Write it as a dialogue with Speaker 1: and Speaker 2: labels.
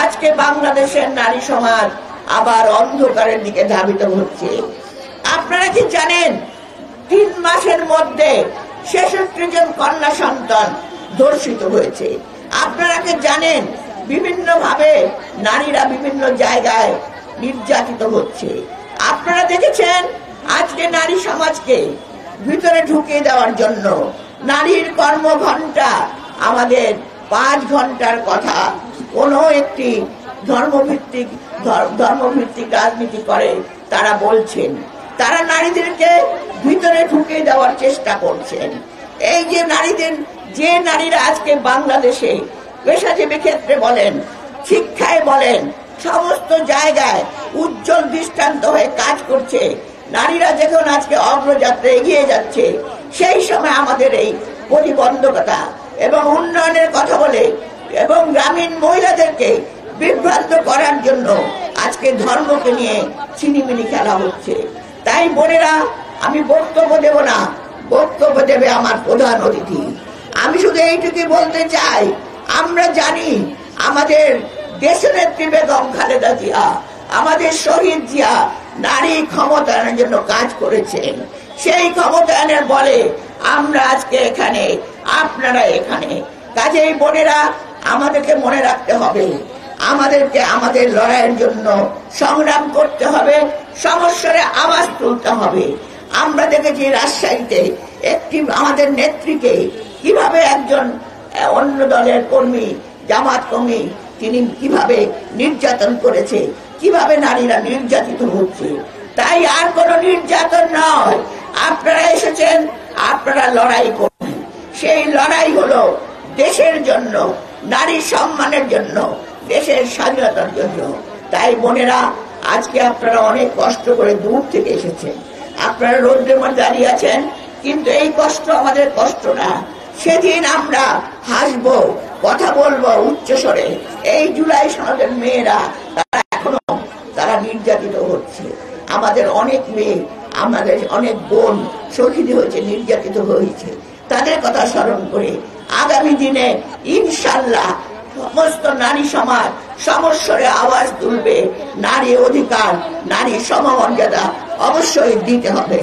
Speaker 1: আজকে বাংলাদেশের নারী সমাজ আবার অন্ধকারের দিকে ধাবিত হচ্ছে। আপনারা কি জানেন 3 মাসের মধ্যে 66 জন কন্যা সন্তান ধর্ষিত হয়েছে? আপনারা কি জানেন বিভিন্ন ভাবে নারীরা বিভিন্ন জায়গায় নির্যাতিত হচ্ছে? আপনারা দেখেছেন আজকে নারী সমাজকে ভিতরে ঢুকিয়ে দেওয়ার জন্য নারীর কর্মঘণ্টা আমাদের 5 ঘন্টার কথা কোনো একটি ধর্মভিত্তিক রাজনীতি করে তারা বলছেন। তারা নারীদেরকে ভিতরে ঢুকিয়ে দেওয়ার চেষ্টা করছেন। এই যে নারীরা আজকে বাংলাদেশে পেশাজীবী ক্ষেত্রে বলেন, শিক্ষায় বলেন, সমস্ত জায়গায় উজ্জ্বল দৃষ্টান্ত হয়ে কাজ করছে, নারীরা যখন আজকে অগ্রযাত্রা এগিয়ে যাচ্ছে, সেই সময় আমাদের এই প্রতিবন্ধকতা এবং উন্নয়নের কথা বলে এবং গ্রামীণ মহিলাদেরকে বিভ্রান্ত করার জন্য আজকে ধর্মকে নিয়ে ছিনিমিনি খেলা হচ্ছে। তাই বোনেরা, আমি বক্তব্য দেব না, বক্তব্য দেবে আমার প্রধান অতিথি। আমি শুধু এইটুকু বলতে চাই, আমরা জানি আমাদের দেশনেত্রী বেগম খালেদা জিয়া, আমাদের শহীদ জিয়া নারী ক্ষমতায়নের জন্য কাজ করেছেন। সেই ক্ষমতায়নের বলে আমরা আজকে এখানে, আপনারা এখানে। কাজেই বোনেরা, আমাদেরকে মনে রাখতে হবে, আমাদেরকে আমাদের লড়াইয়ের জন্য সংগ্রাম করতে হবে, সমস্যারে আওয়াজ তুলতে হবে। আমরা দেখেছি রাজশাহীতে একটি আমাদের নেত্রীকে কিভাবে একজন অন্য দলের কর্মী, জামাত কর্মী, তিনি কিভাবে নির্যাতন করেছে, কিভাবে নারীরা নির্যাতিত হচ্ছে। তাই আর কোন নির্যাতন নয়, আপনারা এসেছেন, আপনারা লড়াই করুন। সেই লড়াই হলো দেশের জন্য, নারী সম্মানের জন্য, দেশের স্বাধীনতার জন্য। তাই বোনেরা, আজকে আপনারা অনেক কষ্ট করে দূর থেকে এসেছেন, আপনারা রোদ্রের মধ্যে দাঁড়িয়ে আছেন, কিন্তু এই কষ্ট আমাদের কষ্ট না। সেদিন আমরা হাসবো, কথা বলবো উচ্চস্বরে। এই জুলাই সনদের মেয়েরা তারা নির্যাতিত হচ্ছে, আমাদের অনেক মেয়ে, আমাদের অনেক বোন শহীদ হয়েছে, নির্যাতিত হয়েছে। তাদের কথা স্মরণ করে আগামী দিনে ইনশাল্লাহ সমস্ত নারী সমাজ সমস্যারে আওয়াজ তুলবে। নারী অধিকার, নারী সমমর্যাদা অবশ্যই দিতে হবে।